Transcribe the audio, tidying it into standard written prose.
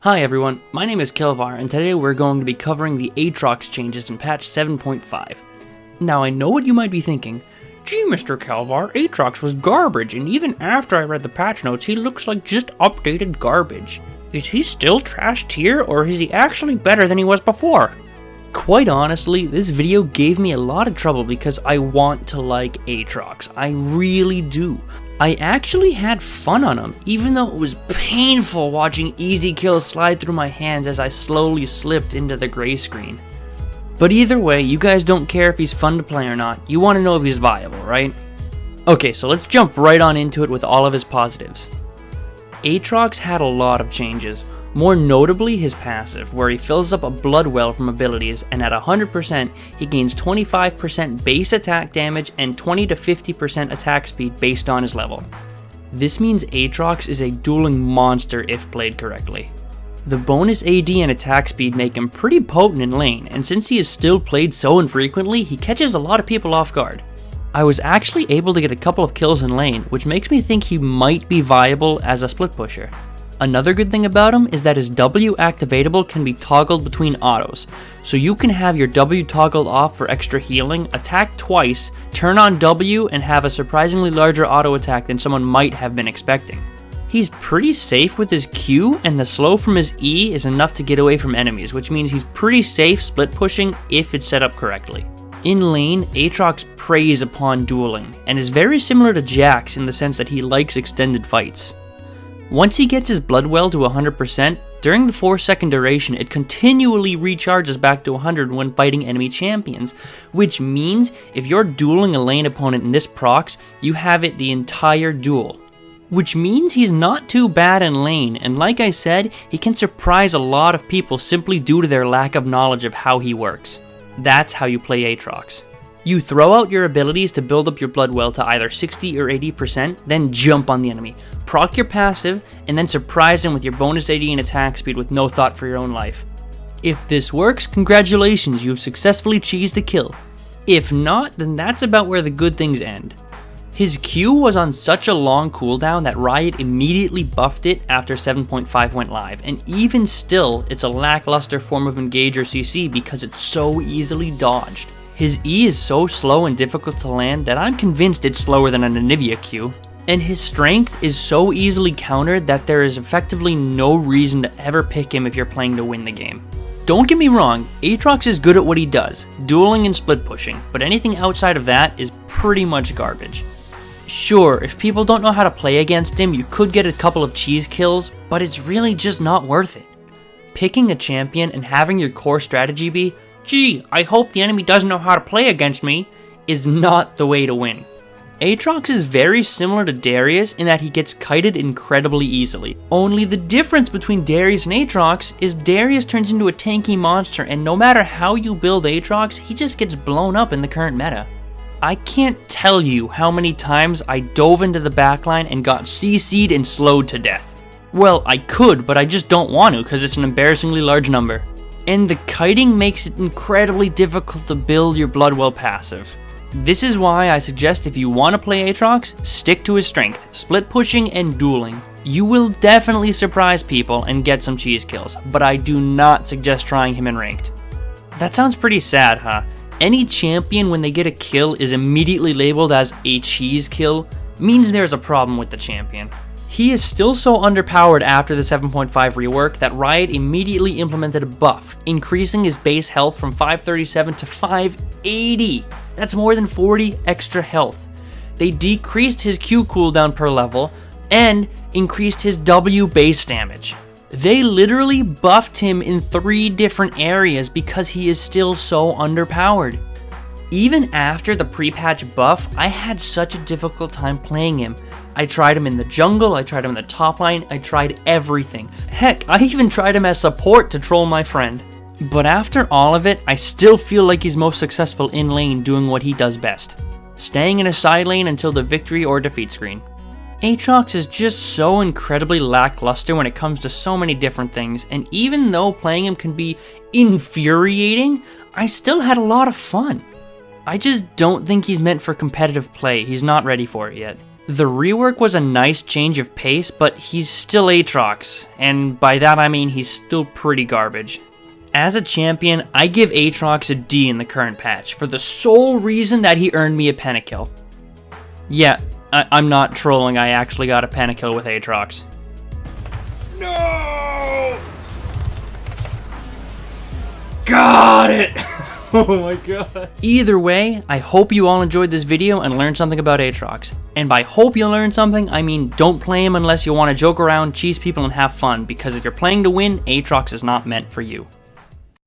Hi everyone, my name is Kelvar, and today we're going to be covering the Aatrox changes in patch 7.5. Now I know what you might be thinking, gee Mr. Kelvar, Aatrox was garbage, and even after I read the patch notes he looks like just updated garbage. Is he still trash tier, or is he actually better than he was before? Quite honestly, this video gave me a lot of trouble because I want to like Aatrox, I really do. I actually had fun on him, even though it was painful watching easy kills slide through my hands as I slowly slipped into the gray screen. But either way, you guys don't care if he's fun to play or not, you want to know if he's viable, right? Okay, so let's jump right on into it with all of his positives. Aatrox had a lot of changes, more notably his passive, where he fills up a blood well from abilities, and at 100% he gains 25% base attack damage and 20 to 50% attack speed based on his level. This means Aatrox is a dueling monster if played correctly. The bonus AD and attack speed make him pretty potent in lane, and since he is still played so infrequently, he catches a lot of people off guard. I was actually able to get a couple of kills in lane, which makes me think he might be viable as a split pusher. Another good thing about him is that his W activatable can be toggled between autos, so you can have your W toggled off for extra healing, attack twice, turn on W, and have a surprisingly larger auto attack than someone might have been expecting. He's pretty safe with his Q, and the slow from his E is enough to get away from enemies, which means he's pretty safe split pushing if it's set up correctly. In lane, Aatrox preys upon dueling, and is very similar to Jax in the sense that he likes extended fights. Once he gets his blood well to 100%, during the 4-second duration it continually recharges back to 100 when fighting enemy champions, which means if you're dueling a lane opponent in this procs, you have it the entire duel. Which means he's not too bad in lane, and like I said, he can surprise a lot of people simply due to their lack of knowledge of how he works. That's how you play Aatrox. You throw out your abilities to build up your blood well to either 60 or 80%, then jump on the enemy. Proc your passive, and then surprise him with your bonus AD and attack speed with no thought for your own life. If this works, congratulations, you've successfully cheesed a kill. If not, then that's about where the good things end. His Q was on such a long cooldown that Riot immediately buffed it after 7.5 went live, and even still, it's a lackluster form of engage or CC because it's so easily dodged. His E is so slow and difficult to land that I'm convinced it's slower than an Anivia Q. And his strength is so easily countered that there is effectively no reason to ever pick him if you're playing to win the game. Don't get me wrong, Aatrox is good at what he does, dueling and split pushing, but anything outside of that is pretty much garbage. Sure, if people don't know how to play against him, you could get a couple of cheese kills, but it's really just not worth it. Picking a champion and having your core strategy be, gee, I hope the enemy doesn't know how to play against me, is not the way to win. Aatrox is very similar to Darius in that he gets kited incredibly easily. Only the difference between Darius and Aatrox is Darius turns into a tanky monster, and no matter how you build Aatrox, he just gets blown up in the current meta. I can't tell you how many times I dove into the backline and got CC'd and slowed to death. Well, I could, but I just don't want to because it's an embarrassingly large number. And the kiting makes it incredibly difficult to build your Bloodwell passive. This is why I suggest if you want to play Aatrox, stick to his strength, split pushing and dueling. You will definitely surprise people and get some cheese kills, but I do not suggest trying him in ranked. That sounds pretty sad, huh? Any champion when they get a kill is immediately labeled as a cheese kill, means there's a problem with the champion. He is still so underpowered after the 7.5 rework that Riot immediately implemented a buff, increasing his base health from 537 to 580. That's more than 40 extra health. They decreased his Q cooldown per level, and increased his W base damage. They literally buffed him in 3 different areas because he is still so underpowered. Even after the pre-patch buff, I had such a difficult time playing him. I tried him in the jungle, I tried him in the top lane, I tried everything. Heck, I even tried him as support to troll my friend. But after all of it, I still feel like he's most successful in lane doing what he does best, staying in a side lane until the victory or defeat screen. Aatrox is just so incredibly lackluster when it comes to so many different things, and even though playing him can be infuriating, I still had a lot of fun. I just don't think he's meant for competitive play, he's not ready for it yet. The rework was a nice change of pace, but he's still Aatrox, and by that I mean he's still pretty garbage. As a champion, I give Aatrox a D in the current patch, for the sole reason that he earned me a pentakill. Yeah, I'm not trolling, I actually got a pentakill with Aatrox. No! Got it! Oh my god. Either way, I hope you all enjoyed this video and learned something about Aatrox. And by hope you learned something, I mean don't play him unless you want to joke around, cheese people, and have fun, because if you're playing to win, Aatrox is not meant for you.